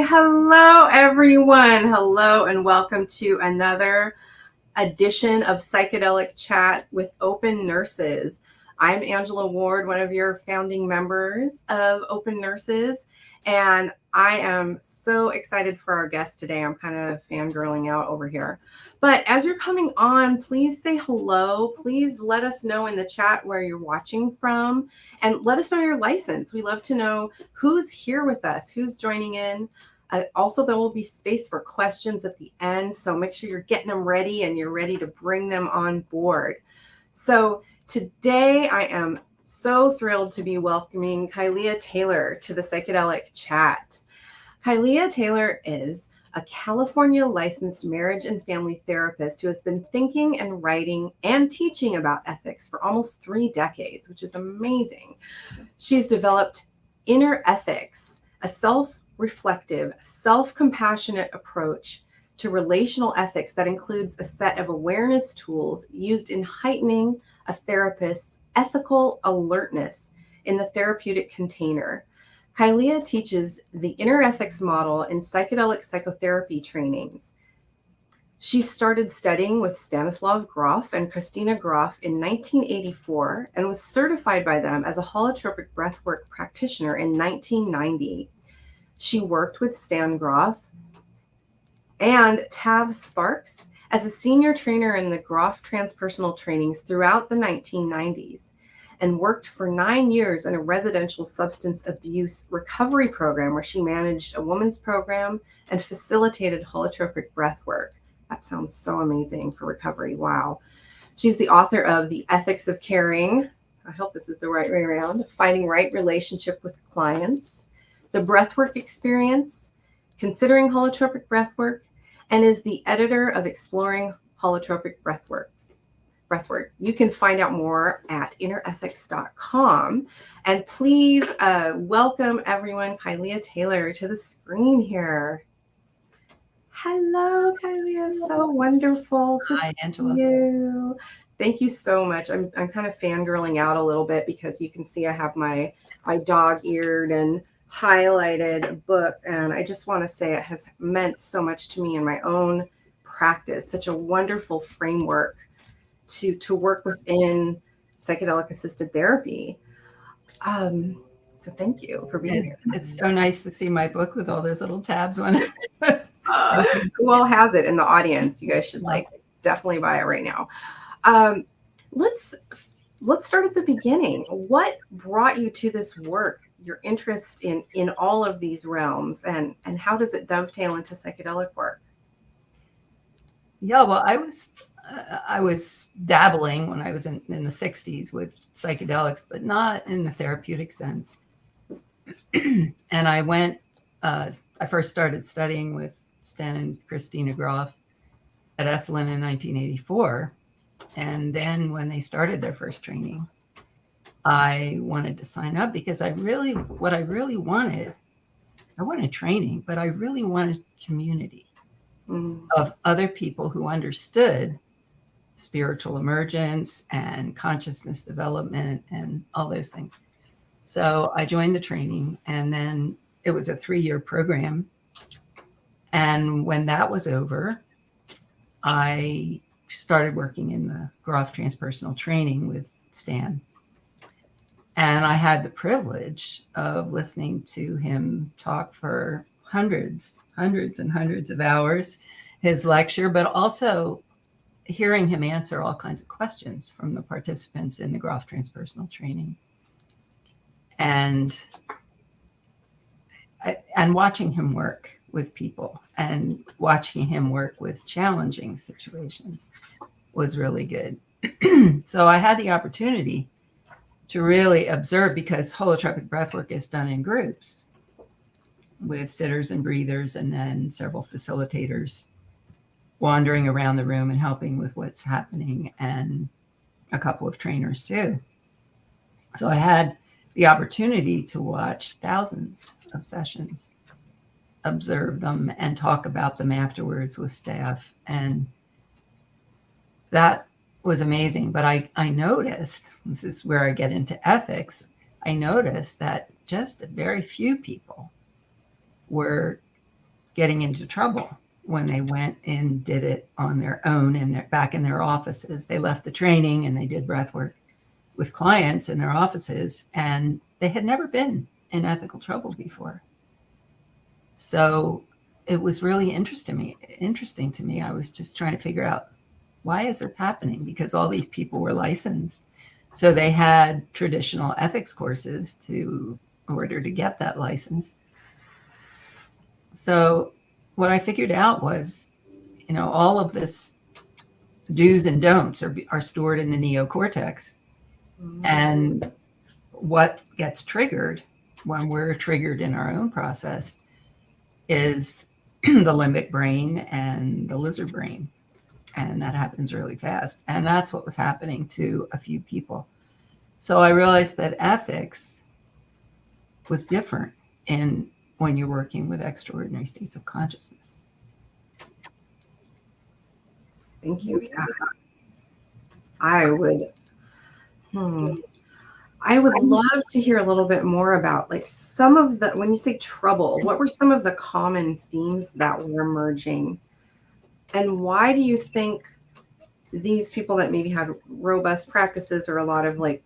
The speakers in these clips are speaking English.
Hello, everyone. Hello, and welcome to another edition of Psychedelic Chat with OPENurses. I'm Angela Ward, one of your founding members of OPENurses, and I am so excited for our guest today. I'm kind of fangirling out over here. But as you're coming on, please say hello. Please let us know in the chat where you're watching from, and let us know your license. We love to know who's here with us, who's joining in. Also, there will be space for questions at the end, so make sure you're getting them ready and you're ready to bring them on board. So today I am so thrilled to be welcoming Kylea Taylor to the Psychedelic Chat. Kylea Taylor is a California licensed marriage and family therapist who has been thinking and writing and teaching about ethics for almost 3 decades, which is amazing. She's developed Inner Ethics, a self-reflective, self-compassionate approach to relational ethics that includes a set of awareness tools used in heightening a therapist's ethical alertness in the therapeutic container. Kylea teaches the Inner Ethics model in psychedelic psychotherapy trainings. She started studying with Stanislav Grof and Christina Grof in 1984 and was certified by them as a holotropic breathwork practitioner in 1990. She worked with Stan Grof and Tav Sparks as a senior trainer in the Grof Transpersonal Trainings throughout the 1990s and worked for 9 years in a residential substance abuse recovery program where she managed a women's program and facilitated holotropic breathwork. That sounds so amazing for recovery. Wow. She's the author of The Ethics of Caring. I hope this is the right way around. Finding Right Relationship with Clients, The Breathwork Experience, Considering Holotropic Breathwork, and is the editor of Exploring Holotropic Breathwork. You can find out more at innerethics.com. And please welcome everyone, Kylea Taylor, to the screen here. Hello, Kylea. So wonderful to see Angela. you. Thank you so much. I'm kind of fangirling out a little bit because you can see I have my dog-eared and highlighted book, and I just want to say it has meant so much to me in my own practice. Such a wonderful framework to work within psychedelic assisted therapy. So thank you for being here. It's so nice to see my book with all those little tabs on it. Who all has it in the audience? You guys should definitely buy it right now. Let's start at the beginning. What brought you to this work? Your interest in all of these realms, and how does it dovetail into psychedelic work? Yeah, well, I was dabbling when I was in the 60s with psychedelics, but not in the therapeutic sense. And I first started studying with Stan and Christina Grof at Esalen in 1984. And then when they started their first training, I wanted to sign up because I wanted training, but I really wanted community of other people who understood spiritual emergence and consciousness development and all those things. So I joined the training, and then it was a 3-year program. And when that was over, I started working in the Grof Transpersonal Training with Stan. And I had the privilege of listening to him talk for hundreds and hundreds of hours, his lecture, but also hearing him answer all kinds of questions from the participants in the Grof Transpersonal Training. And and watching him work with people and watching him work with challenging situations was really good. So I had the opportunity to really observe, because holotropic breathwork is done in groups with sitters and breathers, and then several facilitators wandering around the room and helping with what's happening, and a couple of trainers too. So I had the opportunity to watch thousands of sessions, observe them, and talk about them afterwards with staff. And that was amazing. But I noticed, this is where I get into ethics, I noticed that just very few people were getting into trouble when they went and did it on their own and back in their offices. They left the training and they did breath work with clients in their offices, and they had never been in ethical trouble before. So it was really interesting to me. I was just trying to figure out, why is this happening? Because all these people were licensed. So they had traditional ethics courses in order to get that license. So what I figured out was, all of this do's and don'ts are stored in the neocortex. Mm-hmm. And what gets triggered when we're triggered in our own process is the limbic brain and the lizard brain. And that happens really fast. And that's what was happening to a few people. So I realized that ethics was different when you're working with extraordinary states of consciousness. Thank you. Yeah. I would love to hear a little bit more about, like, some of the, when you say trouble, what were some of the common themes that were emerging? And why do you think these people that maybe had robust practices or a lot of like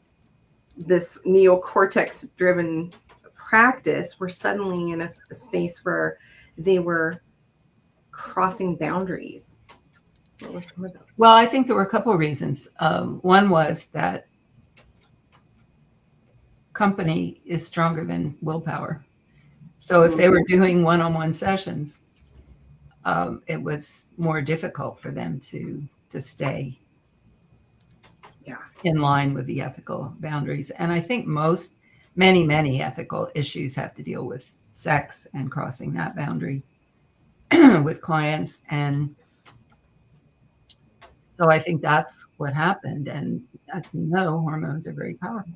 this neocortex driven practice were suddenly in a space where they were crossing boundaries? What were some of those? Well, I think there were a couple of reasons. One was that company is stronger than willpower. So if they were doing one-on-one sessions, it was more difficult for them to stay in line with the ethical boundaries. And I think many ethical issues have to deal with sex and crossing that boundary with clients. And so I think that's what happened. And as we know, hormones are very powerful.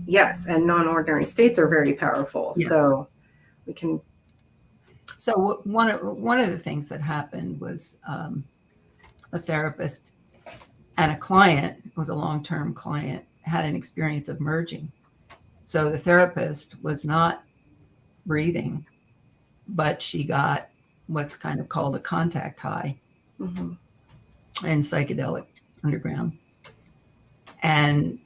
Yes, and non-ordinary states are very powerful. Yes. So we can. So one of the things that happened was a therapist and a client, was a long-term client, had an experience of merging. So the therapist was not breathing, but she got what's kind of called a contact high in psychedelic underground. And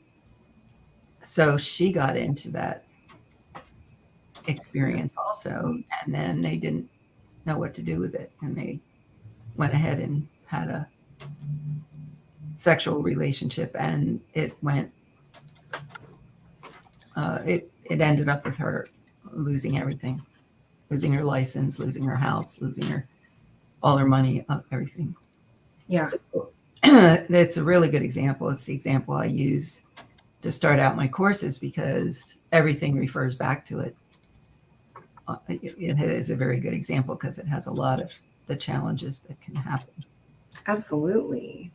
so she got into that experience also, and then they didn't know what to do with it, and they went ahead and had a sexual relationship, and it went it ended up with her losing everything, losing her license, losing her house, losing all her money, everything. Yeah. So, it's a really good example. It's the example I use to start out my courses, because everything refers back to it. It is a very good example because it has a lot of the challenges that can happen. Absolutely.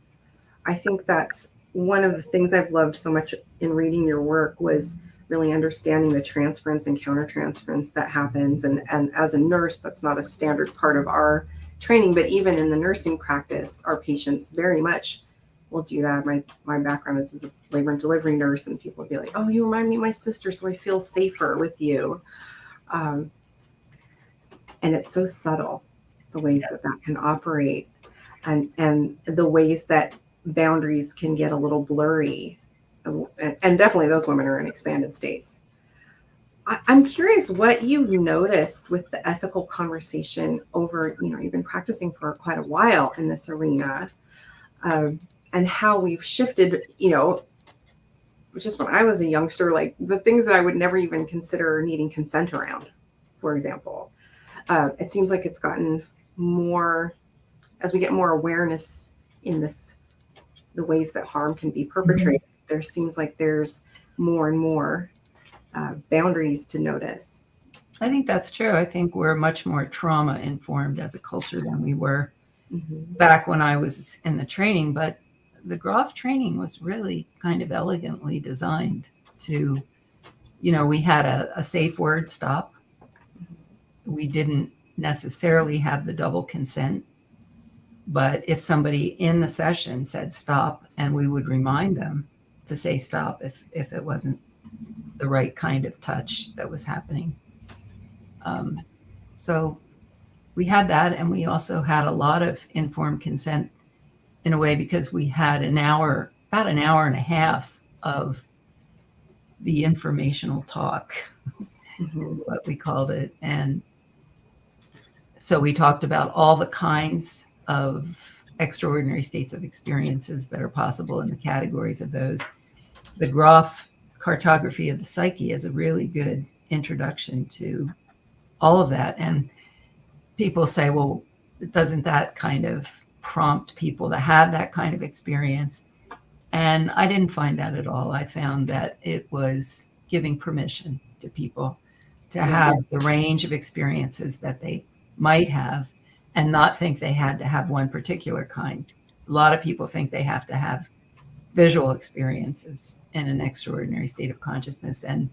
I think that's one of the things I've loved so much in reading your work, was really understanding the transference and countertransference that happens. And as a nurse, that's not a standard part of our training, but even in the nursing practice, our patients very much will do that. My background is as a labor and delivery nurse, and people will be like, oh, you remind me of my sister, so I feel safer with you. And it's so subtle, the ways that can operate, and the ways that boundaries can get a little blurry. And definitely those women are in expanded states. I'm curious what you've noticed with the ethical conversation over, you've been practicing for quite a while in this arena, and how we've shifted, just when I was a youngster, like the things that I would never even consider needing consent around for example. It seems like it's gotten more, as we get more awareness in the ways that harm can be perpetrated, there seems like there's more and more boundaries to notice. I think that's true. I think we're much more trauma informed as a culture than we were back when I was in the training. But the Grof training was really kind of elegantly designed to, we had a safe word stop. We didn't necessarily have the double consent, but if somebody in the session said stop, and we would remind them to say stop if it wasn't the right kind of touch that was happening. So we had that, and we also had a lot of informed consent in a way, because we had about an hour and a half of the informational talk, is what we called it. And so we talked about all the kinds of extraordinary states of experiences that are possible and the categories of those. The Grof cartography of the psyche is a really good introduction to all of that. And people say, well, doesn't that kind of prompt people to have that kind of experience? And I didn't find that at all. I found that it was giving permission to people to have the range of experiences that they might have, and not think they had to have one particular kind. A lot of people think they have to have visual experiences in an extraordinary state of consciousness, and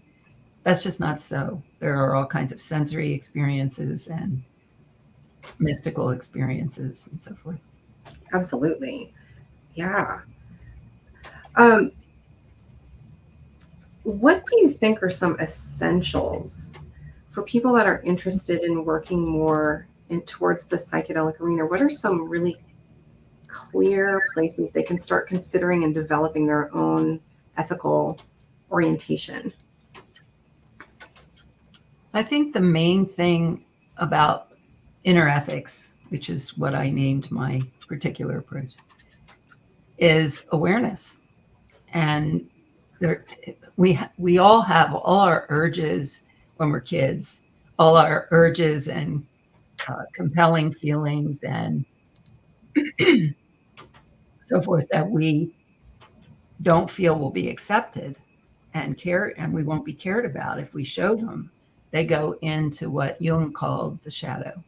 that's just not so. There are all kinds of sensory experiences and mystical experiences and so forth. Absolutely. Yeah. What do you think are some essentials for people that are interested in working more towards the psychedelic arena? What are some really clear places they can start considering and developing their own ethical orientation? I think the main thing about inner ethics, which is what I named my particular approach, is awareness. And we all have all our urges when we're kids, all our urges and compelling feelings and so forth that we don't feel will be accepted and we won't be cared about if we show them. They go into what Jung called the shadow,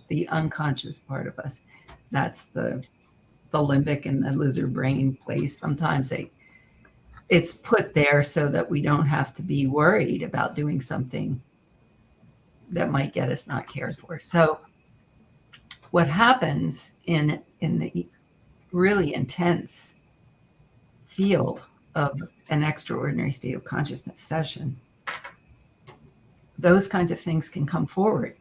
the unconscious part of us. That's the limbic and the lizard brain place. Sometimes it's put there so that we don't have to be worried about doing something that might get us not cared for. So what happens in the really intense field of an extraordinary state of consciousness session, those kinds of things can come forward.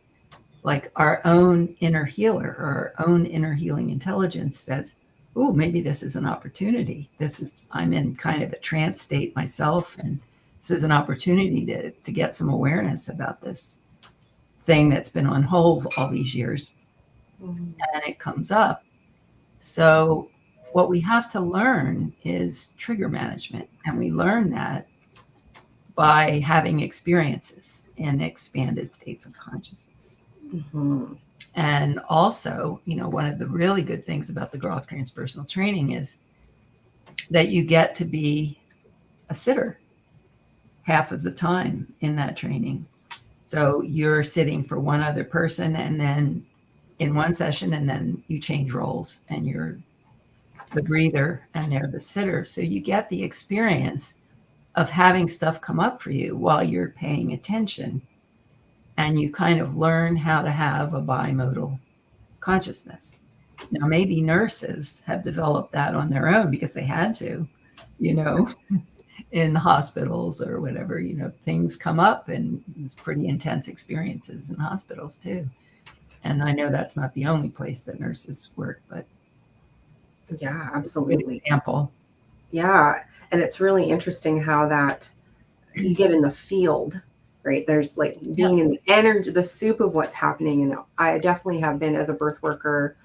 Like our own inner healer or our own inner healing intelligence says, oh, maybe this is an opportunity. I'm in kind of a trance state myself, and this is an opportunity to get some awareness about this thing that's been on hold all these years. And it comes up. So what we have to learn is trigger management. And we learn that by having experiences in expanded states of consciousness. And also, one of the really good things about the Grof Transpersonal Training is that you get to be a sitter half of the time in that training. So you're sitting for one other person, and then in one session, and then you change roles, and you're the breather and they're the sitter. So you get the experience of having stuff come up for you while you're paying attention. And you kind of learn how to have a bimodal consciousness. Now, maybe nurses have developed that on their own because they had to, in hospitals or whatever, things come up, and it's pretty intense experiences in hospitals too. And I know that's not the only place that nurses work, but yeah, absolutely. Good example. Yeah. And it's really interesting how that you get in the field, right? There's like being in the energy, the soup of what's happening. And I definitely have been, as a birth worker,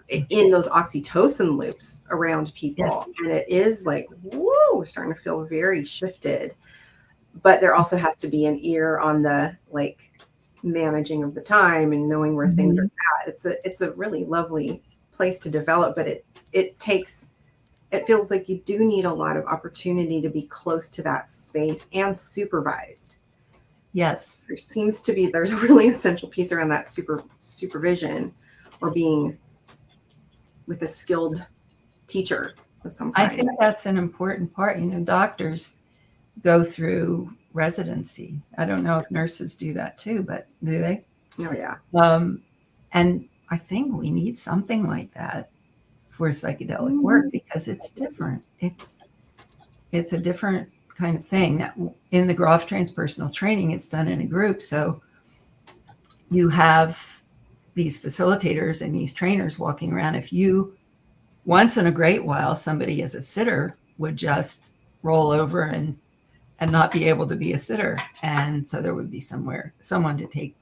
in those oxytocin loops around people. And it is like, whoa, we're starting to feel very shifted. but there also has to be an ear on the like managing of the time and knowing where things are at. It's a really lovely place to develop, but it feels like you do need a lot of opportunity to be close to that space and supervised. Yes. There's a really essential piece around that supervision or being with a skilled teacher of some kind. I think that's an important part. Doctors go through residency. I don't know if nurses do that too, but do they? Oh, yeah. And I think we need something like that for psychedelic work because it's different. It's a different kind of thing. In the Grof Transpersonal Training, it's done in a group. So you have these facilitators and these trainers walking around. If you, once in a great while, somebody as a sitter would just roll over and not be able to be a sitter. And so there would be someone to take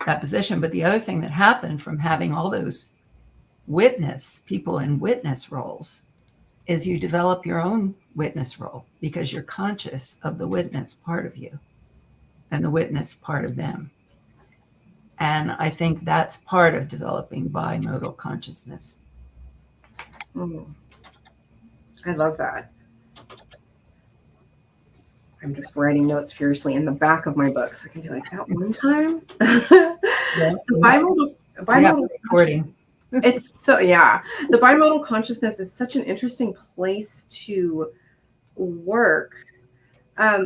that position. But the other thing that happened from having all those people in witness roles is you develop your own witness role because you're conscious of the witness part of you and the witness part of them. And I think that's part of developing bimodal consciousness. I love that. I'm just writing notes furiously in the back of my book so I can be like, that one time. The bimodal recording. It's so, yeah. The bimodal consciousness is such an interesting place to work.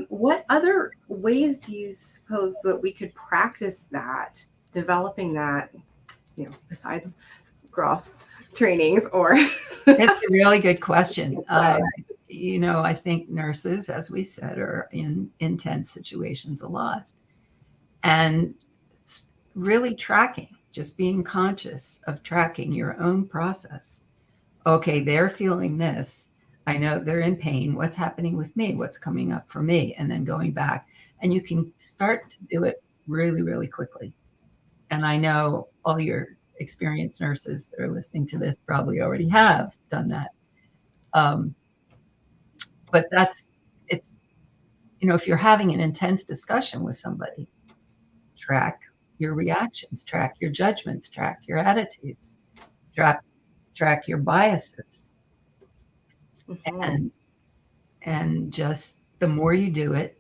What other ways do you suppose that we could practice that, developing that, besides Grof's trainings or? It's a really good question. I think nurses, as we said, are in intense situations a lot. And really tracking, just being conscious of tracking your own process. Okay, they're feeling this. I know they're in pain. What's happening with me? What's coming up for me? And then going back. And you can start to do it really, really quickly. And I know all your experienced nurses that are listening to this probably already have done that. But if you're having an intense discussion with somebody, track your reactions, track your judgments, track your attitudes, track your biases. And just the more you do it,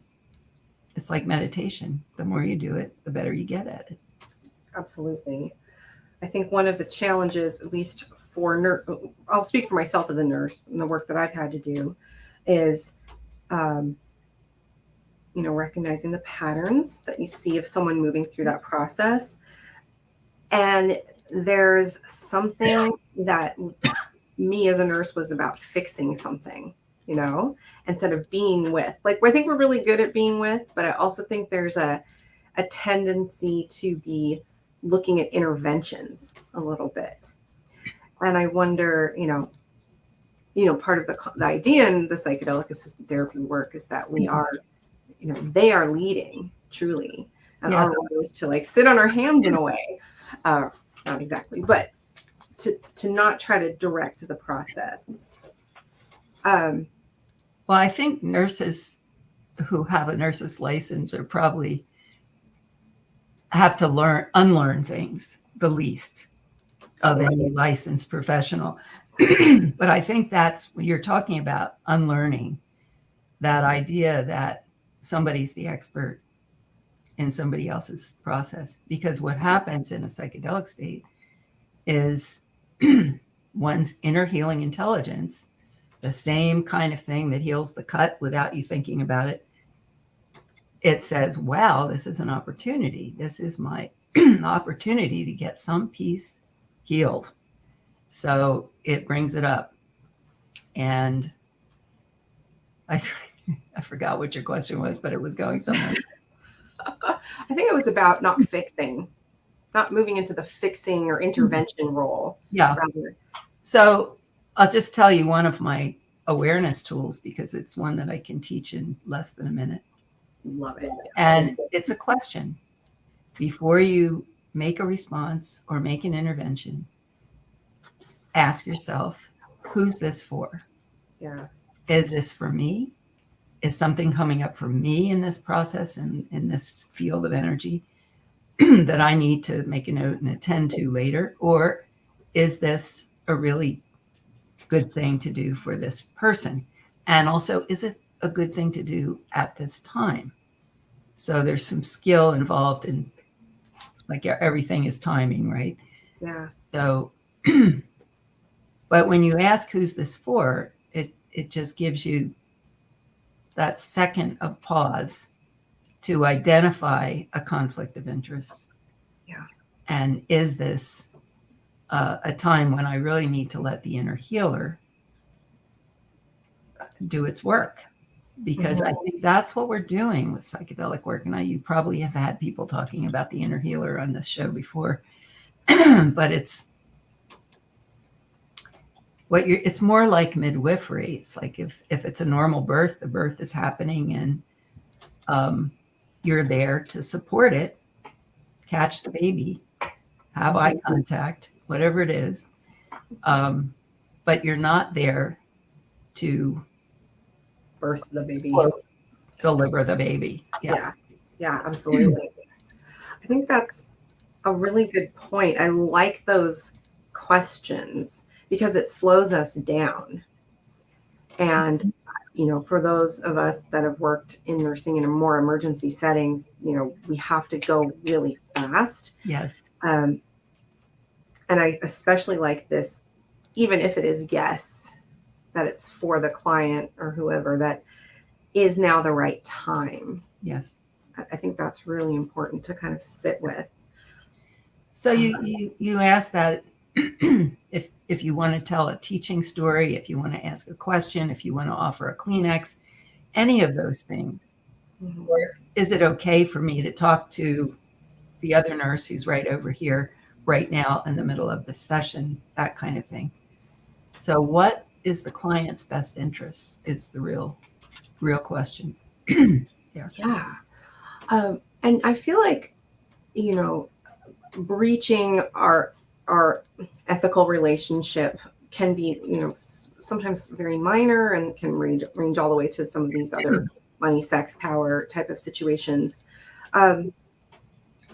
it's like meditation. The more you do it, the better you get at it. Absolutely. I think one of the challenges, at least for I'll speak for myself as a nurse and the work that I've had to do, is, recognizing the patterns that you see of someone moving through that process. And there's something that me as a nurse was about fixing something, instead of being with. Like, I think we're really good at being with, but I also think there's a tendency to be looking at interventions a little bit. And I wonder, part of the idea in the psychedelic assisted therapy work is that we are, they are leading truly. And our role is to sit on our hands in a way, not exactly, but to not try to direct the process. Well, I think nurses who have a nurse's license are probably have to unlearn things the least of any licensed professional. But I think that's what you're talking about, unlearning that idea that somebody's the expert in somebody else's process. Because what happens in a psychedelic state is one's inner healing intelligence, the same kind of thing that heals the cut without you thinking about it. It says, wow, this is an opportunity. This is my opportunity to get some piece healed. So it brings it up. And I forgot what your question was, but it was going somewhere. I think it was about not moving into the fixing or intervention role. Yeah. Rather. So I'll just tell you one of my awareness tools because it's one that I can teach in less than a minute. Love it. And it's a question. Before you make a response or make an intervention, ask yourself, who's this for? Yes. Is this for me? is something coming up for me in this process and in this field of energy that I need to make a note and attend to later? Or is this a really good thing to do for this person? And also, is it a good thing to do at this time? So there's some skill involved in, like, everything is timing, right? Yeah. So, but when you ask who's this for, it just gives you that second of pause to identify a conflict of interest. Yeah. And is this a time when I really need to let the inner healer do its work? Because I think that's what we're doing with psychedelic work. And you probably have had people talking about the inner healer on this show before, but it's more like midwifery. It's like if it's a normal birth, the birth is happening and you're there to support it, catch the baby, have eye contact, whatever it is. But you're not there to Birth the baby. Deliver the baby. Yeah, absolutely. I think that's a really good point. I like those questions because it slows us down. And, for those of us that have worked in nursing in a more emergency settings, we have to go really fast. Yes. And I especially like this, even if it is yes, that it's for the client or whoever, that is now the right time. Yes. I think that's really important to kind of sit with. So you ask that if you want to tell a teaching story, if you want to ask a question, if you want to offer a Kleenex, any of those things. Mm-hmm. Or is it okay for me to talk to the other nurse who's right over here right now in the middle of the session, that kind of thing. So what is the client's best interest is the real question. Yeah. And I feel like, breaching our ethical relationship can be, sometimes very minor and can range all the way to some of these other money, sex, power type of situations. I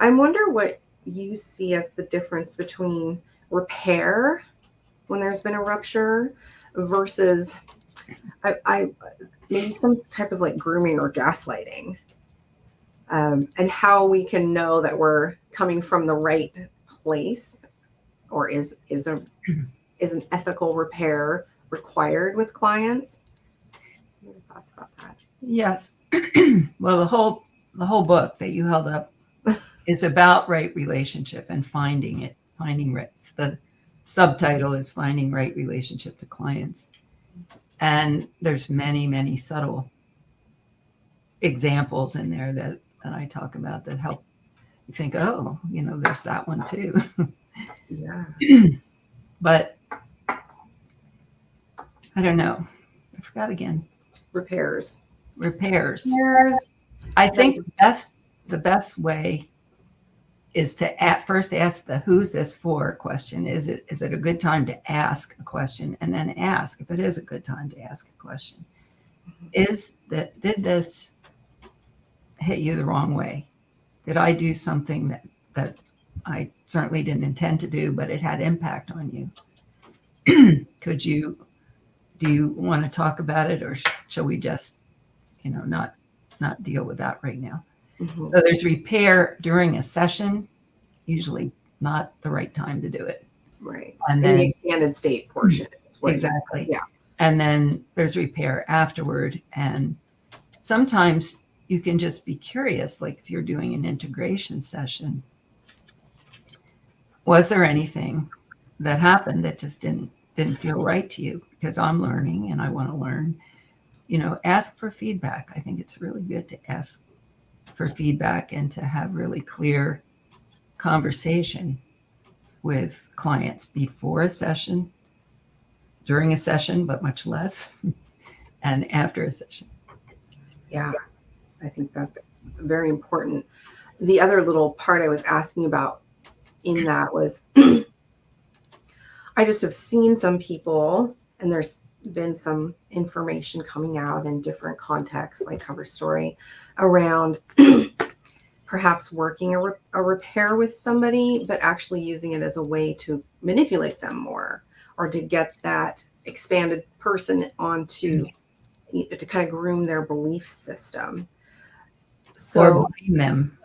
wonder what you see as the difference between repair when there's been a rupture versus I maybe some type of like grooming or gaslighting, and how we can know that we're coming from the right place, or is an ethical repair required with clients? What are your thoughts about that? Yes. Well, the whole book that you held up is about right relationship and finding it, finding right. The subtitle is Finding Right Relationship to Clients. And there's many, many subtle examples in there that I talk about that help you think, oh, there's that one too. Yeah. But I don't know. I forgot again. Repairs. I think the best way is to first ask the "who's this for" question. Is it a good time to ask a question, and then ask if it is a good time to ask a question. Did this hit you the wrong way? Did I do something that I certainly didn't intend to do, but it had impact on you? Do you want to talk about it, or shall we just, not deal with that right now? Mm-hmm. So there's repair during a session, usually not the right time to do it. Right. And then the expanded state portion. Exactly. Yeah. And then there's repair afterward. And sometimes you can just be curious, like if you're doing an integration session, was there anything that happened that just didn't feel right to you? Because I'm learning and I want to learn. Ask for feedback. I think it's really good to ask for feedback and to have really clear conversation with clients before a session, during a session, but much less, and after a session. Yeah, I think that's very important. The other little part I was asking about in that was I just have seen some people, and there's been some information coming out in different contexts, like cover story, around perhaps working a repair with somebody, but actually using it as a way to manipulate them more, or to get that expanded person onto, to kind of groom their belief system. Or So, blame them.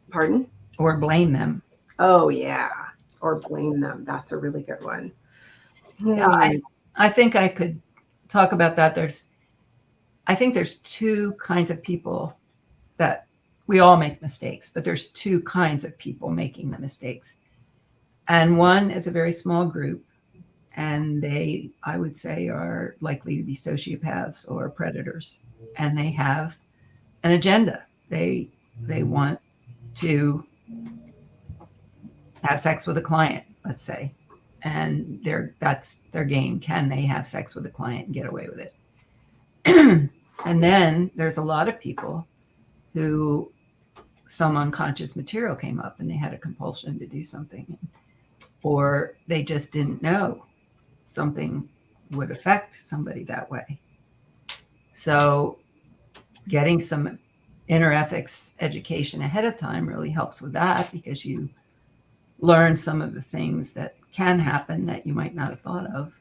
pardon? Or blame them. Oh, yeah. Or blame them. That's a really good one. Yeah, I think I could talk about that. I think there's two kinds of people that we all make mistakes, but there's two kinds of people making the mistakes. And one is a very small group, and they, I would say, are likely to be sociopaths or predators, and they have an agenda. They want to have sex with a client, let's say, and that's their game. Can they have sex with a client and get away with it? And then there's a lot of people who some unconscious material came up and they had a compulsion to do something, or they just didn't know something would affect somebody that way. So getting some inner ethics education ahead of time really helps with that, because you learn some of the things that can happen that you might not have thought of,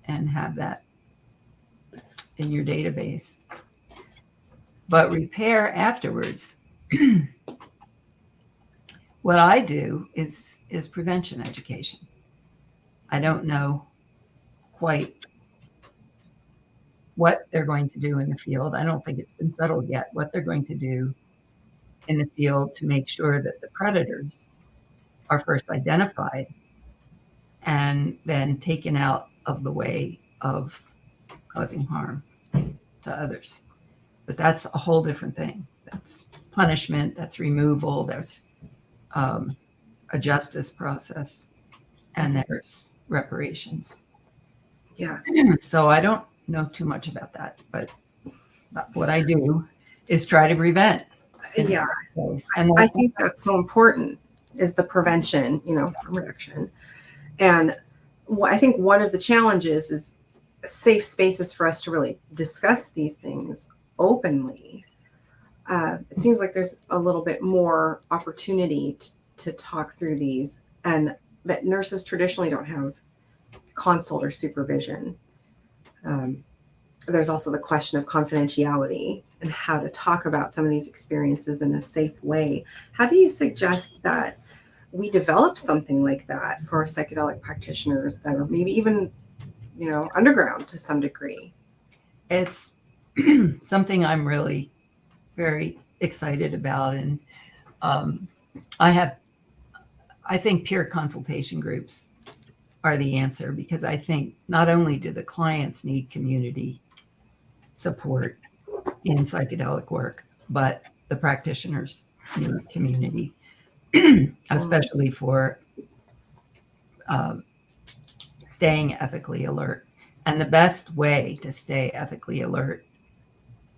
and have that in your database. But repair afterwards, what I do is prevention education. I don't know quite what they're going to do in the field. I don't think it's been settled yet what they're going to do in the field to make sure that the predators are first identified and then taken out of the way of causing harm to others. But that's a whole different thing. That's punishment, that's removal, there's a justice process, and there's reparations. Yes. So I don't know too much about that, but what I do is try to prevent. Yeah. And I think that's so important, is the prevention, reduction. And I think one of the challenges is safe spaces for us to really discuss these things openly. It seems like there's a little bit more opportunity to talk through these, but nurses traditionally don't have consult or supervision. There's also the question of confidentiality and how to talk about some of these experiences in a safe way. How do you suggest that we develop something like that for psychedelic practitioners that are maybe even, underground to some degree? It's something I'm really very excited about. And I think peer consultation groups are the answer, because I think not only do the clients need community support in psychedelic work, but the practitioners need community, especially for staying ethically alert. And the best way to stay ethically alert,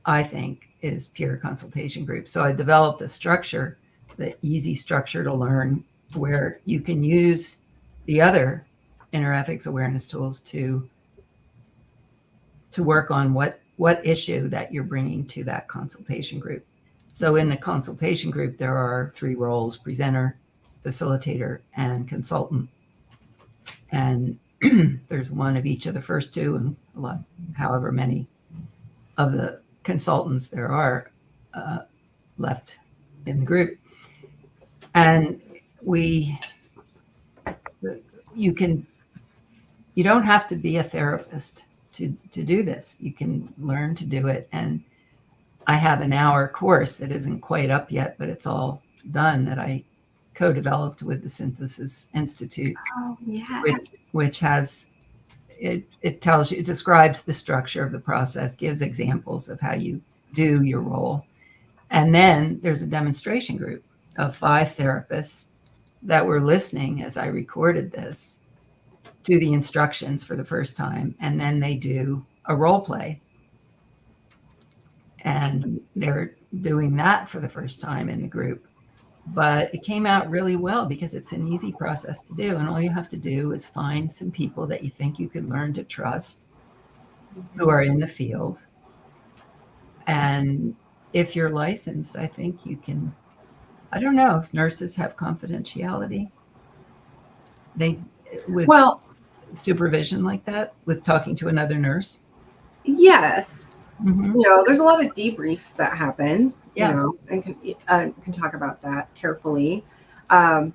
I think, is peer consultation groups. So I developed a structure, the easy structure to learn, where you can use the other inner ethics awareness tools to work on what issue that you're bringing to that consultation group. So in the consultation group, there are 3 roles: presenter, facilitator, and consultant. And there's one of each of the first 2, and however many of the consultants there are left in the group. And you don't have to be a therapist to do this. You can learn to do it. And I have an hour course that isn't quite up yet, but it's all done, that I co-developed with the Synthesis Institute. Oh, yes. Which has, it tells you, it describes the structure of the process, gives examples of how you do your role. And then there's a demonstration group of 5 therapists that were listening as I recorded this to the instructions for the first time. And then they do a role play. And they're doing that for the first time in the group. But it came out really well, because it's an easy process to do. And all you have to do is find some people that you think you could learn to trust who are in the field. And if you're licensed, I think you can, I don't know if nurses have confidentiality. They, with Well, supervision like that, with talking to another nurse. yes. Mm-hmm. There's a lot of debriefs that happen, Yeah. and can talk about that carefully. And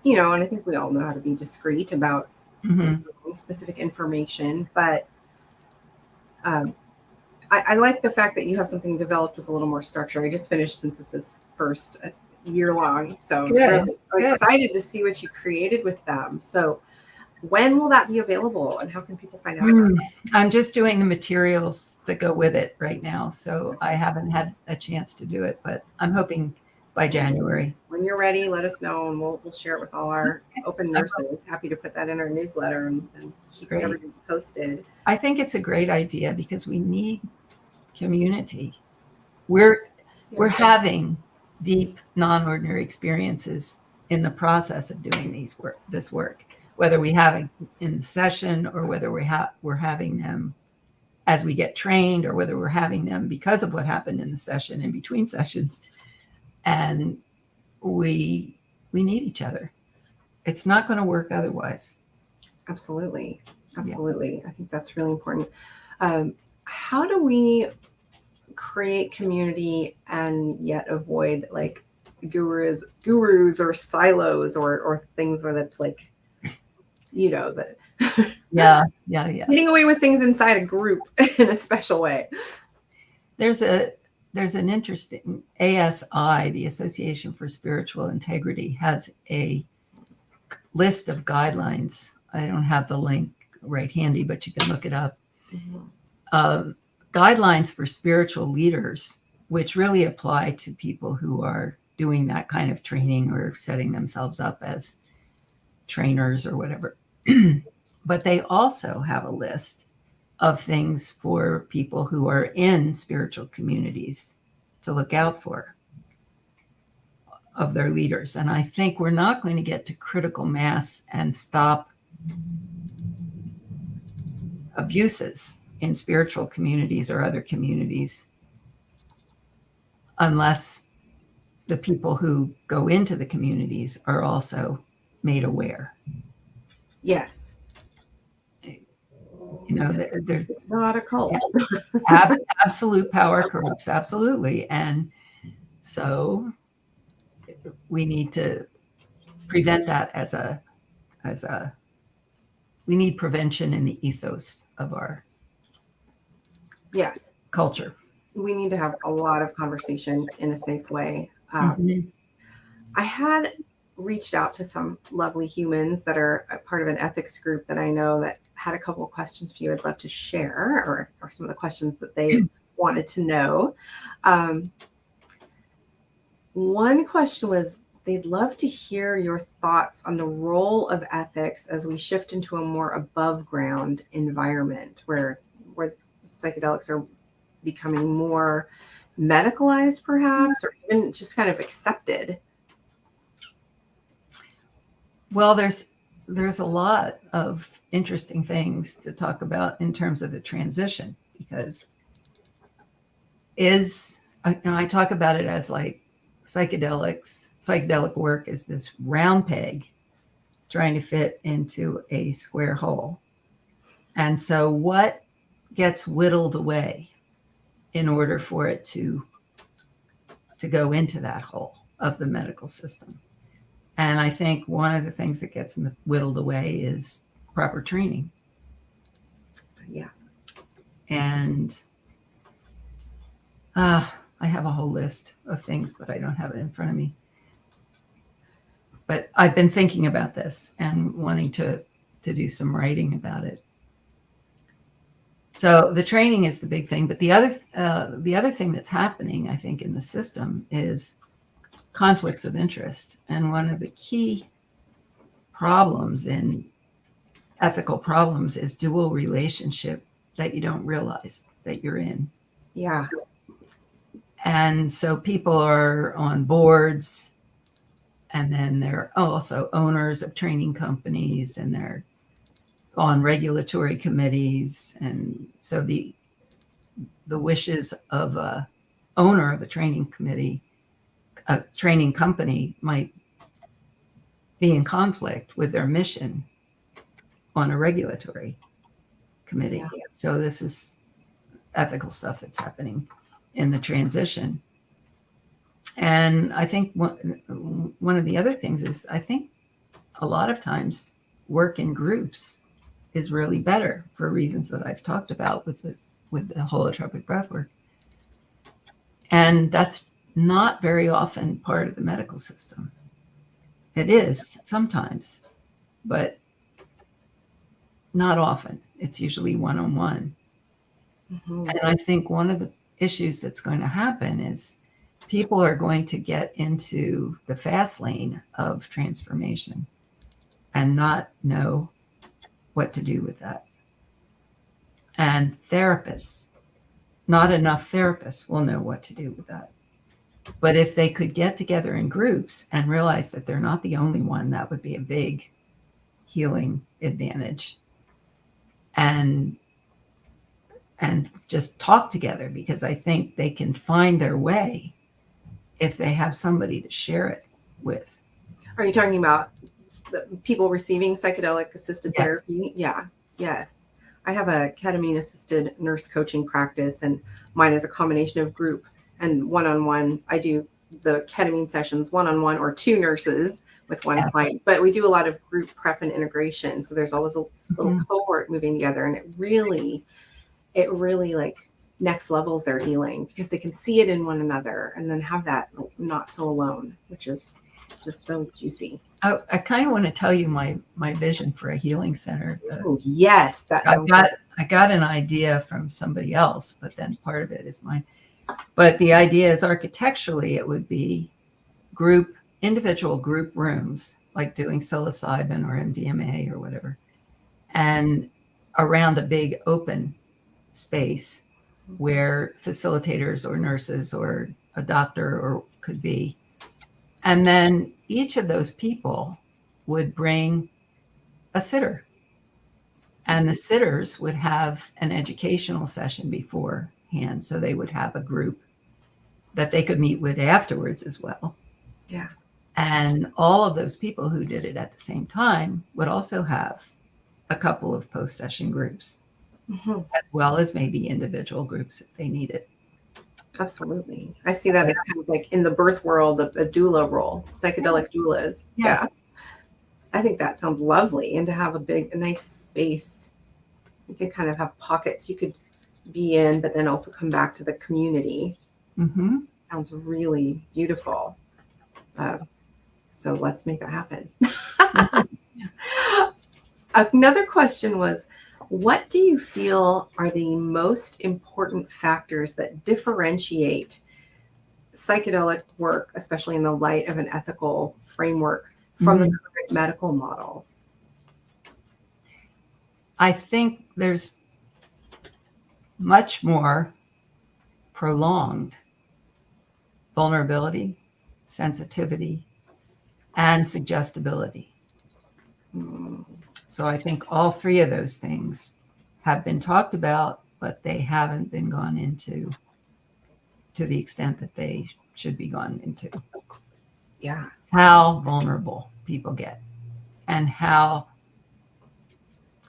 I think we all know how to be discreet about Mm-hmm. specific information, but I like the fact that you have something developed with a little more structure. I just finished synthesis first, a year long, so Good. I'm Good. excited to see what you created with them. So when will that be available, and how can people find out about it? I'm just doing the materials that go with it right now, so I haven't had a chance to do it, but I'm hoping by January. When you're ready, let us know, and we'll share it with all our open I nurses. Happy to put that in our newsletter and keep Great. everybody posted. I think it's a great idea because we need community. We're having deep, non-ordinary experiences in the process of doing this work, whether we have it in the session or whether we're having them as we get trained, or whether we're having them because of what happened in the session, in between sessions. And we need each other. It's not going to work otherwise. Absolutely. Yeah. I think that's really important. How do we create community and yet avoid like gurus or silos or things where that's like, that Yeah. getting away with things inside a group in a special way? There's an interesting ASI, the Association for Spiritual Integrity, has a list of guidelines. I don't have the link right handy, but you can look it up. Guidelines for spiritual leaders, which really apply to people who are doing that kind of training or setting themselves up as trainers or whatever. But they also have a list of things for people who are in spiritual communities to look out for of their leaders. And I think we're not going to get to critical mass and stop abuses in spiritual communities or other communities unless the people who go into the communities are also made aware. Yes. There's It's not a cult. absolute power corrupts, absolutely. And so we need to prevent that we need prevention in the ethos of our culture. We need to have a lot of conversation in a safe way. Mm-hmm. I had reached out to some lovely humans that are a part of an ethics group that I know that had a couple of questions for you I'd love to share, or some of the questions that they wanted to know. One question was, they'd love to hear your thoughts on the role of ethics as we shift into a more above ground environment where psychedelics are becoming more medicalized, perhaps, or even just kind of accepted. Well, there's a lot of interesting things to talk about in terms of the transition, because I talk about it as like psychedelic work is this round peg trying to fit into a square hole. And so what gets whittled away in order for it to go into that hole of the medical system? And I think one of the things that gets whittled away is proper training. Yeah. And I have a whole list of things, but I don't have it in front of me. But I've been thinking about this and wanting to do some writing about it. So the training is the big thing. But the other thing that's happening, I think, in the system is conflicts of interest. And one of the key problems in ethical problems is dual relationship that you don't realize that you're in. Yeah. And so people are on boards, and then they're also owners of training companies, and they're on regulatory committees. And so the wishes of a owner of a training committee, a training company, might be in conflict with their mission on a regulatory committee. Yeah. So this is ethical stuff that's happening in the transition. And I think one of the other things is, I think a lot of times work in groups is really better for reasons that I've talked about with the holotropic breathwork. And that's not very often part of the medical system. It is sometimes, but not often. It's usually one-on-one. Mm-hmm. And I think one of the issues that's going to happen is people are going to get into the fast lane of transformation and not know what to do with that. And therapists, not enough therapists will know what to do with that. But if they could get together in groups and realize that they're not the only one, that would be a big healing advantage. And just talk together, because I think they can find their way if they have somebody to share it with. Are you talking about the people receiving psychedelic assisted Yes. therapy? Yeah. Yes. I have a ketamine assisted nurse coaching practice, and mine is a combination of group and one-on-one. I do the ketamine sessions one-on-one or two nurses with one client, but we do a lot of group prep and integration. So there's always a little cohort moving together, and it really like next levels their healing, because they can see it in one another and then have that like not so alone, which is just so juicy. I kind of want to tell you my vision for a healing center. Oh yes, that sounds good. I got an idea from somebody else, but then part of it is mine. But the idea is, architecturally, it would be individual group rooms, like doing psilocybin or MDMA or whatever, and around a big open space where facilitators or nurses or a doctor or could be. And then each of those people would bring a sitter. And the sitters would have an educational session beforehand. So they would have a group that they could meet with afterwards as well. Yeah. And all of those people who did it at the same time would also have a couple of post-session groups, as well as maybe individual groups if they need it. Absolutely. I see that as kind of like in the birth world, a doula role, psychedelic doulas. Yes. Yeah. I think that sounds lovely. And to have a nice space, you could kind of have pockets you could be in, but then also come back to the community. Mm-hmm. Sounds really beautiful. So let's make that happen. Another question was, what do you feel are the most important factors that differentiate psychedelic work, especially in the light of an ethical framework, from the current medical model? I think there's much more prolonged vulnerability, sensitivity, and suggestibility. So I think all three of those things have been talked about, but they haven't been gone into to the extent that they should be gone into. Yeah. How vulnerable people get and how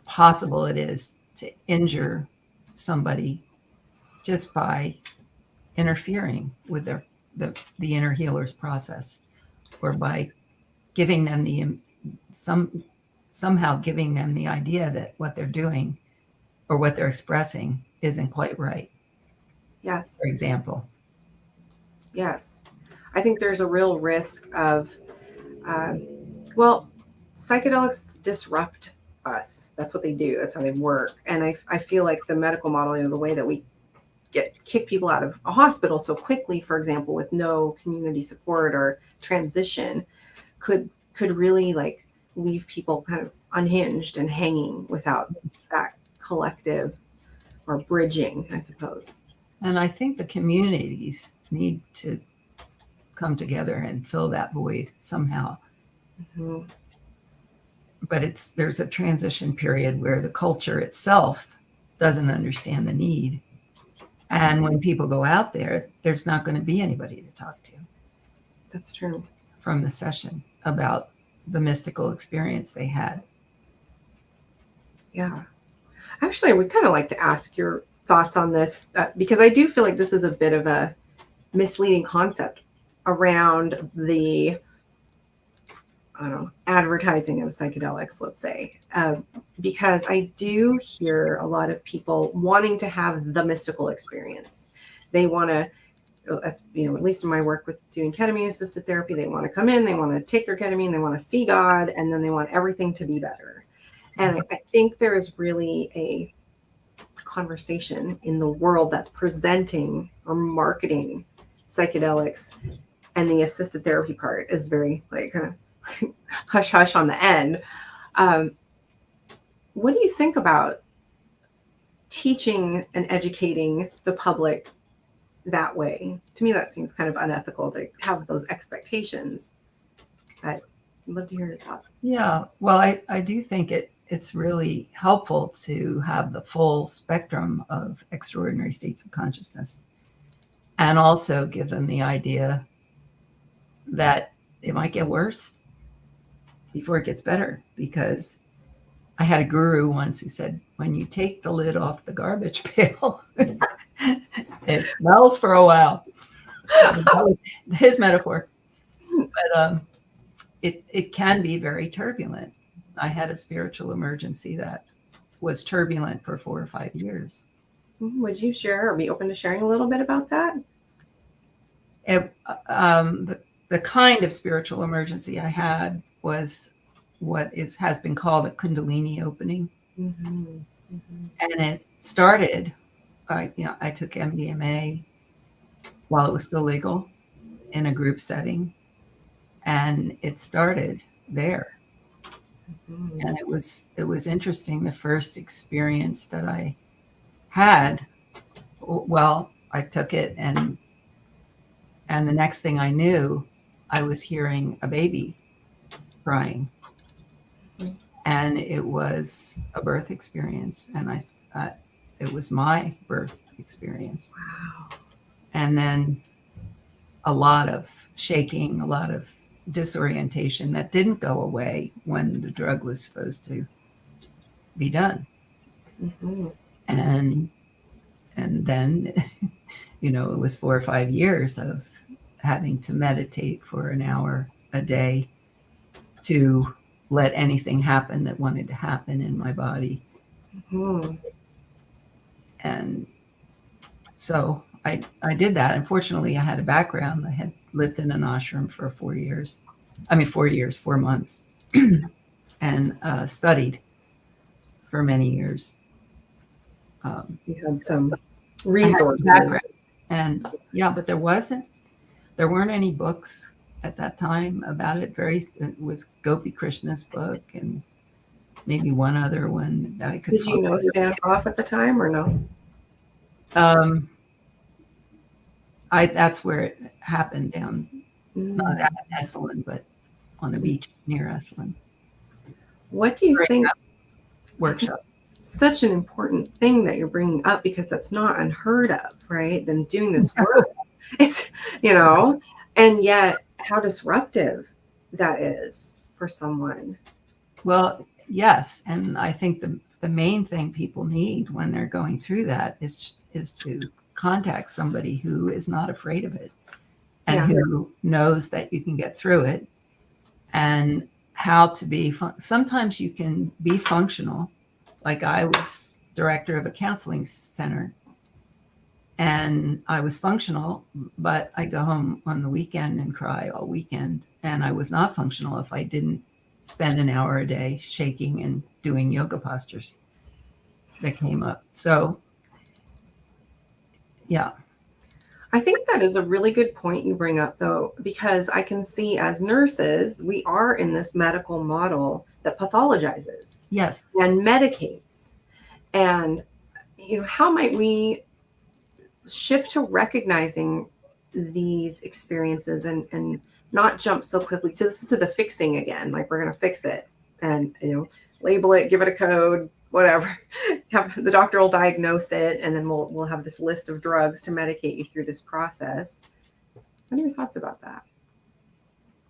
possible it is to injure somebody just by interfering with the inner healer's process, or by giving them somehow giving them the idea that what they're doing or what they're expressing isn't quite right. Yes. For example. Yes. I think there's a real risk of, psychedelics disrupt us. That's what they do. That's how they work. And I feel like the medical model, the way that we kick people out of a hospital so quickly, for example, with no community support or transition, could really like leave people kind of unhinged and hanging without that collective or bridging, I suppose. And I think the communities need to come together and fill that void somehow. Mm-hmm. there's a transition period where the culture itself doesn't understand the need. And when people go out there, there's not going to be anybody to talk to. That's true. From the session about the mystical experience they had. Yeah. Actually, I would kind of like to ask your thoughts on this because I do feel like this is a bit of a misleading concept around the, I don't know, advertising of psychedelics, let's say, because I do hear a lot of people wanting to have the mystical experience. They want to, as you know, at least in my work with doing ketamine assisted therapy, they want to come in, they want to take their ketamine, they want to see God, and then they want everything to be better. And I think there is really a conversation in the world that's presenting or marketing psychedelics, and the assisted therapy part is very like kind of hush hush on the end. What do you think about teaching and educating the public that way? To me, that seems kind of unethical to have those expectations. I'd love to hear your thoughts. Yeah, well, I do think it's really helpful to have the full spectrum of extraordinary states of consciousness, and also give them the idea that it might get worse before it gets better. Because I had a guru once who said, when you take the lid off the garbage pail, it smells for a while. That was his metaphor. But it can be very turbulent. I had a spiritual emergency that was turbulent for 4 or 5 years. Would you share or be open to sharing a little bit about that? The kind of spiritual emergency I had was what has been called a Kundalini opening. Mm-hmm. Mm-hmm. And it started, I took MDMA while it was still legal in a group setting. And it started there. Mm-hmm. And it was interesting. The first experience that I had, well, I took it, and the next thing I knew, I was hearing a baby crying. Mm-hmm. And it was a birth experience, and it was my birth experience. Wow. And then a lot of shaking, a lot of disorientation that didn't go away when the drug was supposed to be done. Mm-hmm. And then, it was 4 or 5 years of having to meditate for an hour a day to let anything happen that wanted to happen in my body. Mm-hmm. And so I did that. Unfortunately, I had a background. I had lived in an ashram for 4 years. 4 months, and studied for many years. You had some resources. And but there weren't any books at that time about it. It was Gopi Krishna's book and maybe one other one that I could. Did you know Stan Grof at the time or no? That's where it happened down, not at Esalen, but on a beach near Esalen. What do you think? Workshop. Such an important thing that you're bringing up, because that's not unheard of, right? Then doing this work, it's, and yet how disruptive that is for someone. Well, yes. And I think the main thing people need when they're going through that is to contact somebody who is not afraid of it, and who knows that you can get through it, and how to be sometimes you can be functional. Like I was director of a counseling center, and I was functional, but I go home on the weekend and cry all weekend. And I was not functional if I didn't spend an hour a day shaking and doing yoga postures that came up. So, yeah. I think that is a really good point you bring up, though, because I can see as nurses, we are in this medical model that pathologizes. Yes. And medicates. And, how might we shift to recognizing these experiences and not jump so quickly? So this is to the fixing again, like we're going to fix it. and, label it, give it a code, whatever. The doctor will diagnose it, and then we'll have this list of drugs to medicate you through this process. What are your thoughts about that?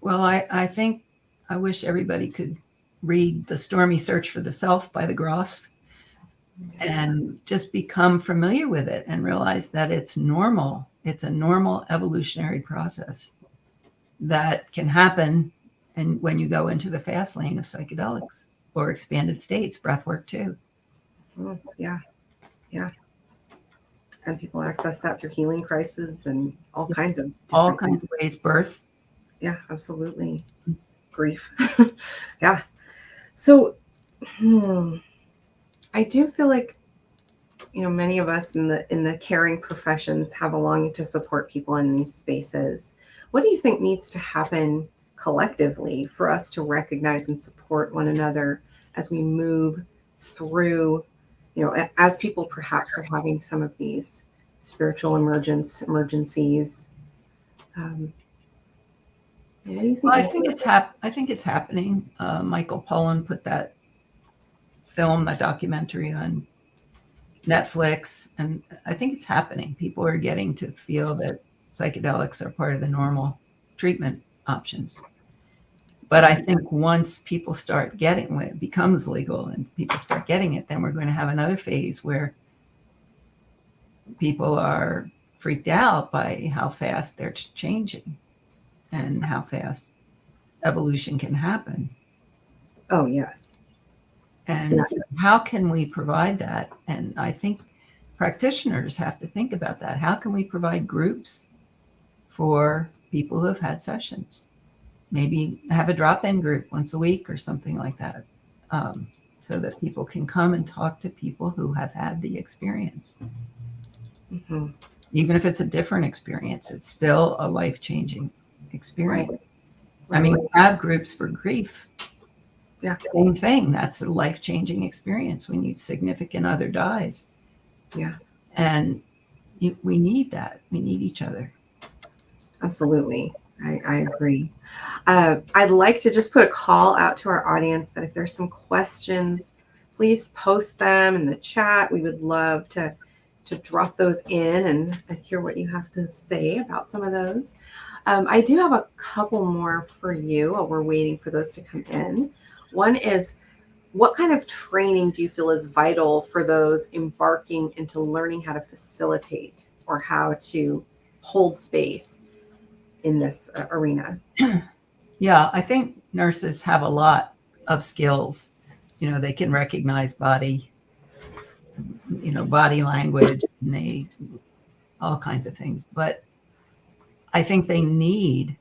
Well, I think I wish everybody could read The Stormy Search for the Self by the Grofs and just become familiar with it and realize that it's normal. It's a normal evolutionary process that can happen and when you go into the fast lane of psychedelics or expanded states, breathwork too. Yeah. And people access that through healing crises and all kinds of ways, birth. Yeah, absolutely. Grief. Yeah. So I do feel like, many of us in the caring professions have a longing to support people in these spaces. What do you think needs to happen collectively for us to recognize and support one another as we move through, as people perhaps are having some of these spiritual emergencies? What do you think? Well, I think it's happening. Michael Pollan put that documentary on Netflix, and I think it's happening. People are getting to feel that psychedelics are part of the normal treatment options. But I think once people start getting, when it becomes legal and people start getting it, then we're going to have another phase where people are freaked out by how fast they're changing and how fast evolution can happen. Oh, yes. And how can we provide that? And I think practitioners have to think about that. How can we provide groups for people who have had sessions? Maybe have a drop-in group once a week or something like that, so that people can come and talk to people who have had the experience. Mm-hmm. Even if it's a different experience, it's still a life-changing experience. Right. I mean, we have groups for grief. Yeah. Same thing. That's a life-changing experience when your significant other dies. Yeah. And we need that. We need each other. Absolutely. I agree. I'd like to just put a call out to our audience that if there's some questions, please post them in the chat. We would love to drop those in and hear what you have to say about some of those. I do have a couple more for you while we're waiting for those to come in. One is, what kind of training do you feel is vital for those embarking into learning how to facilitate or how to hold space in this arena? Yeah, I think nurses have a lot of skills. They can recognize body language, and all kinds of things. But I think we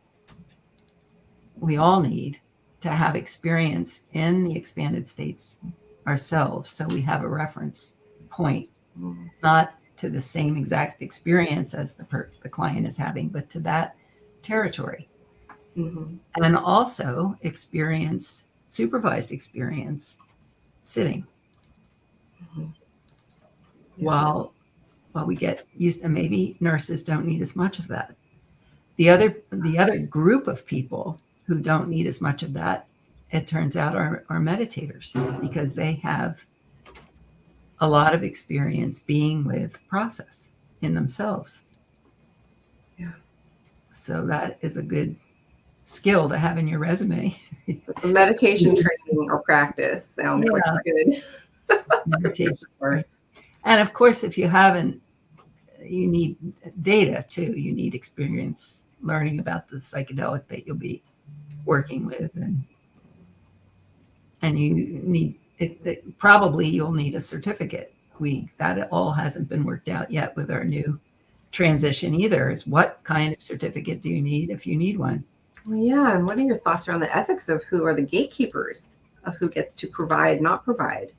all need to have experience in the expanded states ourselves, so we have a reference point, not to the same exact experience as the client is having, but to that territory. Mm-hmm. And also supervised experience sitting. Mm-hmm. Yeah. While we get used, and maybe nurses don't need as much of that. The other group of people who don't need as much of that, it turns out, are meditators, because they have a lot of experience being with process in themselves. Yeah. So that is a good skill to have in your resume. So meditation training or practice sounds like good. Meditation. And of course, if you haven't, you need data too. You need experience learning about the psychedelic that you'll be working with, and you need it. Probably you'll need a certificate. That all hasn't been worked out yet with our new transition either. Is what kind of certificate do you need if you need one? Well, yeah. And what are your thoughts around the ethics of who are the gatekeepers of who gets to provide, not provide?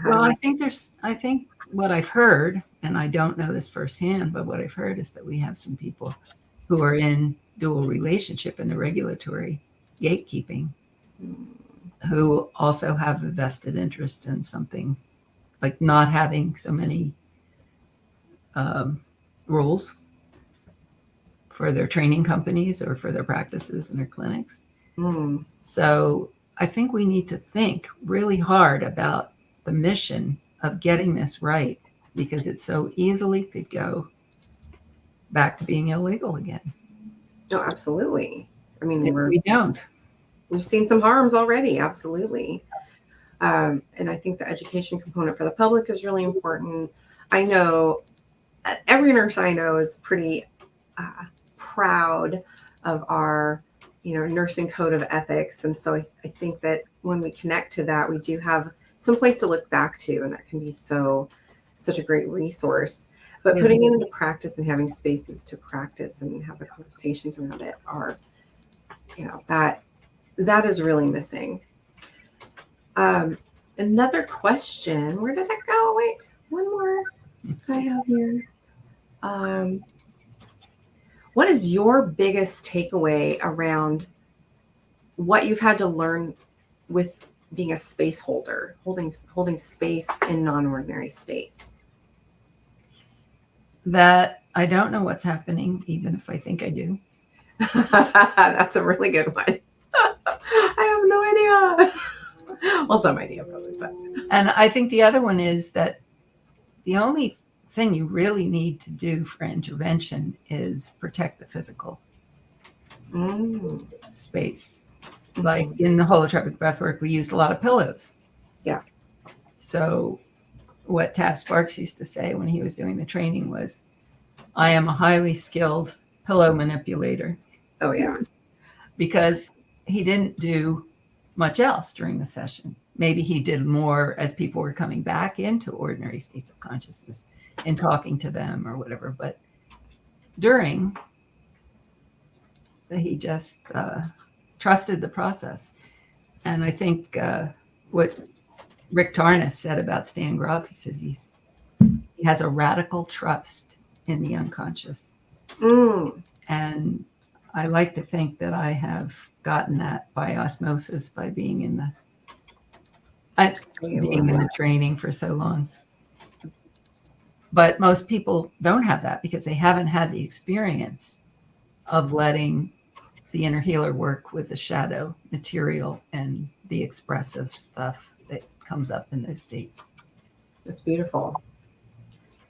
Well, I think what I've heard, and I don't know this firsthand, but what I've heard is that we have some people who are in dual relationship in the regulatory gatekeeping, who also have a vested interest in something like not having so many rules for their training companies or for their practices and their clinics. So I think we need to think really hard about the mission of getting this right, because it so easily could go back to being illegal again. No, absolutely. I mean, If we don't. we've seen some harms already. Absolutely. And I think the education component for the public is really important. I know every nurse I know is pretty proud of our, nursing code of ethics. And so I think that when we connect to that, we do have some place to look back to, and that can be such a great resource. But putting it into practice and having spaces to practice and have the conversations around it are, that is really missing. Another question. Where did it go? Wait, one more I have here. What is your biggest takeaway around what you've had to learn with being a space holder, holding space in non-ordinary states? That I don't know what's happening, even if I think I do. That's a really good one. I have no idea. Well, some idea probably, but. And I think the other one is that the only thing you really need to do for intervention is protect the physical space. Like in the holotropic breathwork, we used a lot of pillows. Yeah. So what Tav Sparks used to say when he was doing the training was, I am a highly skilled pillow manipulator. Oh, yeah. Because he didn't do much else during the session. Maybe he did more as people were coming back into ordinary states of consciousness and talking to them or whatever. But during, he just trusted the process. And I think what Rick Tarnas said about Stan Grof, he says he has a radical trust in the unconscious. And I like to think that I have gotten that by osmosis, by being in the training for so long. But most people don't have that because they haven't had the experience of letting the inner healer work with the shadow material and the expressive stuff that comes up in those states. That's beautiful.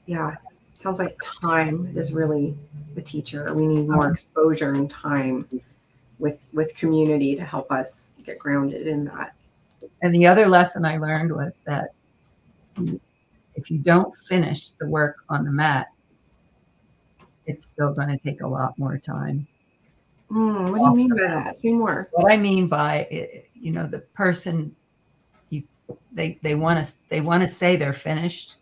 Yeah. Sounds like time is really the teacher. We need more exposure and time with community to help us get grounded in that. And the other lesson I learned was that if you don't finish the work on the mat, it's still going to take a lot more time. What do you mean by that? Say more. What I mean by, the person, they want to say they're finished,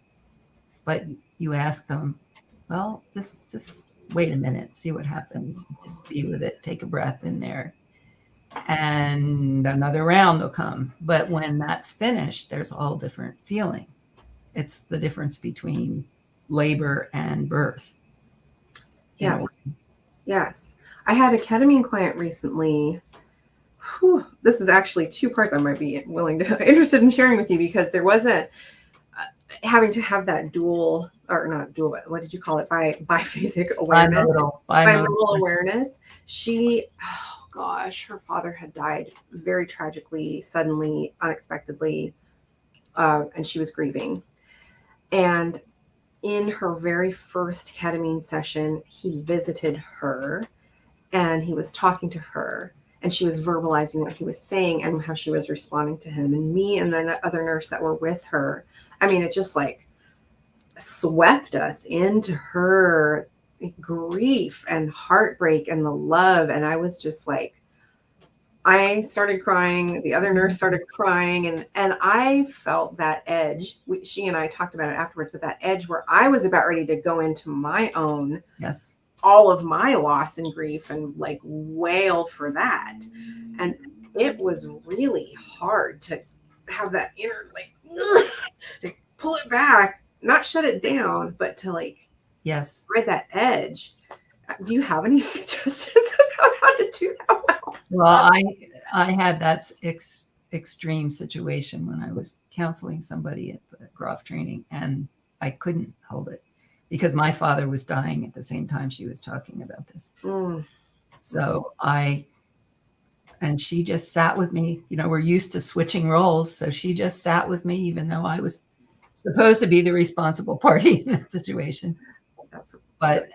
but you ask them, well, just wait a minute, see what happens. Just be with it, take a breath in there. And another round will come. But when that's finished, there's a whole different feeling. It's the difference between labor and birth. Yes. Yes. I had a ketamine client recently. This is actually two parts I might be interested in sharing with you, because there wasn't having to have that dual, or not dual, but what did you call it? Biphasic awareness. Bimodal awareness. She, her father had died very tragically, suddenly, unexpectedly, and she was grieving. And in her very first ketamine session, he visited her and he was talking to her, and she was verbalizing what he was saying and how she was responding to him. And me and the other nurse that were with her, I mean, it just like swept us into her grief and heartbreak and the love. And I was just like, I started crying. The other nurse started crying. And I felt that edge. She and I talked about it afterwards, but that edge where I was about ready to go into my own, all of my loss and grief and like wail for that. And it was really hard to have that inner, like, to pull it back, not shut it down, but to like, ride that edge. Do you have any suggestions about how to do that well? Well, I had that extreme situation when I was counseling somebody at the Grof training, and I couldn't hold it because my father was dying at the same time she was talking about this. So I And she just sat with me. We're used to switching roles. So she just sat with me, even though I was supposed to be the responsible party in that situation. But,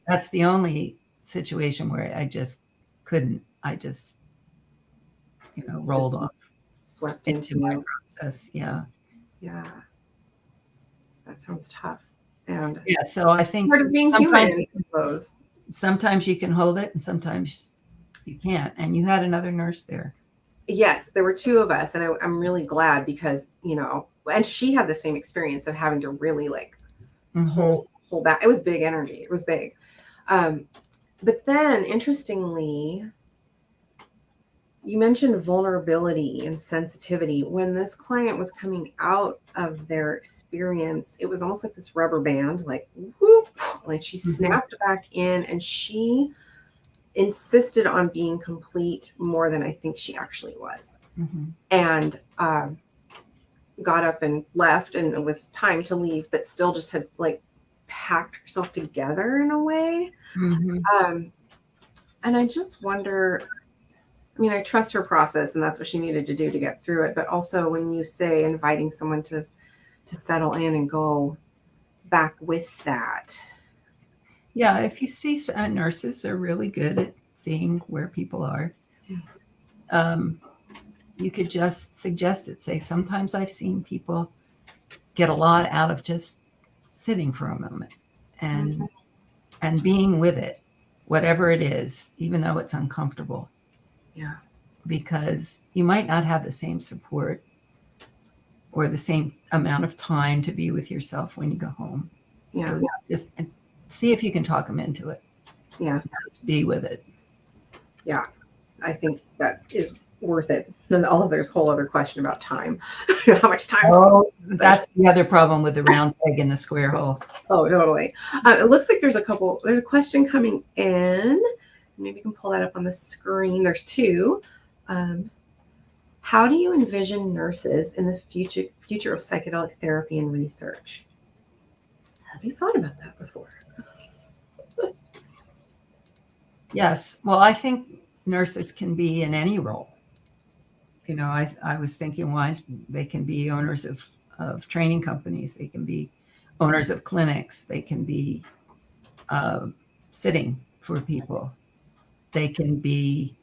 that's the only situation where I just couldn't. I just, rolled off. Swept into into my you. process. Yeah. Yeah. That sounds tough. And yeah, so I think part of being human, I suppose. Sometimes you can hold it and sometimes you can't. And you had another nurse there. Yes, there were two of us, and I'm really glad because, and she had the same experience of having to really hold back. It was big energy. It was big. But then, interestingly, you mentioned vulnerability and sensitivity. When this client was coming out of their experience, it was almost like this rubber band, whoop, like she snapped back in, and she insisted on being complete more than I think she actually was. And got up and left, and it was time to leave, but still just had packed herself together in a way. And I just wonder, I trust her process, and that's what she needed to do to get through it. But also, when you say inviting someone to settle in and go back with that. Yeah, if you see nurses are really good at seeing where people are. You could just suggest it. Say, sometimes I've seen people get a lot out of just sitting for a moment and being with it, whatever it is, even though it's uncomfortable. Yeah. Because you might not have the same support or the same amount of time to be with yourself when you go home. Yeah. So just see if you can talk them into it. Yeah. Just be with it. Yeah. I think that is worth it. And there's a whole other question about time. How much time? Oh, that's the other problem with the round peg in the square hole. Oh, totally. It looks like there's a question coming in. Maybe you can pull that up on the screen. There's two. How do you envision nurses in the future of psychedelic therapy and research? Have you thought about that before? Yes. Well, I think nurses can be in any role. I was thinking why they can be owners of training companies. They can be owners of clinics. They can be sitting for people. They can be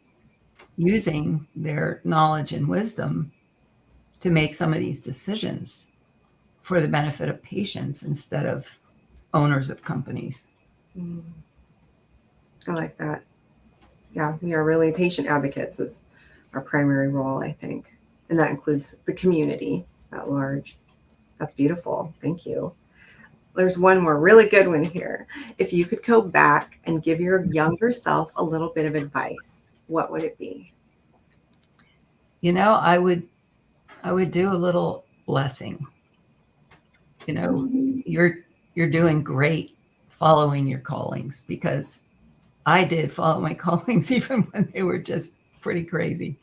using their knowledge and wisdom to make some of these decisions for the benefit of patients instead of owners of companies. I like that. Yeah, we are really patient advocates is our primary role, I think. And that includes the community at large. That's beautiful. Thank you. There's one more really good one here. If you could go back and give your younger self a little bit of advice, what would it be? I would do a little blessing. You're doing great following your callings, because I did follow my callings even when they were just pretty crazy.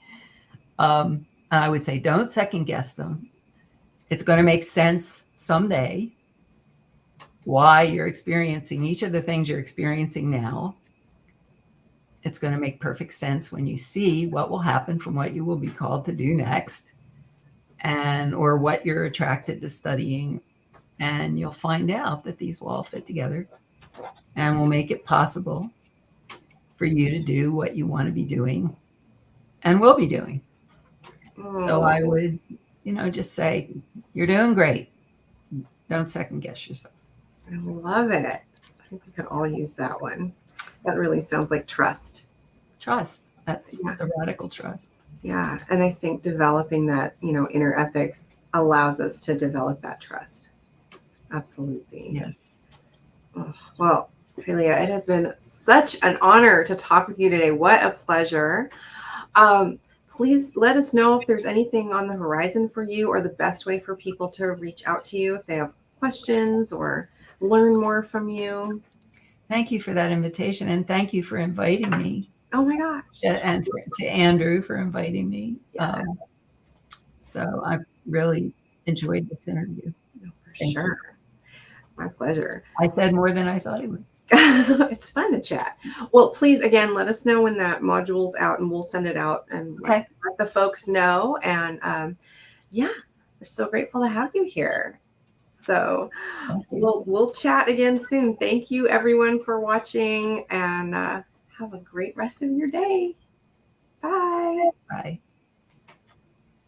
And I would say, don't second guess them. It's going to make sense someday why you're experiencing each of the things you're experiencing now. It's going to make perfect sense when you see what will happen from what you will be called to do next, or what you're attracted to studying. And you'll find out that these will all fit together and will make it possible for you to do what you want to be doing and will be doing. So I would, just say, you're doing great. Don't second guess yourself. I love it. I think we could all use that one. That really sounds like trust. Trust. That's the radical trust. Yeah. And I think developing that, inner ethics allows us to develop that trust. Absolutely. Yes. Oh, well, Kylea, it has been such an honor to talk with you today. What a pleasure. Please let us know if there's anything on the horizon for you, or the best way for people to reach out to you if they have questions or learn more from you. Thank you for that invitation, and thank you for inviting me. Oh my gosh. And to Andrew for inviting me. Yeah. So I really enjoyed this interview. For sure. My pleasure. I said more than I thought I would. It's fun to chat. Well, please, again, let us know when that module's out and we'll send it out and Okay. let the folks know. And yeah, we're so grateful to have you here. So we'll chat again soon. Thank you, everyone, for watching, and have a great rest of your day.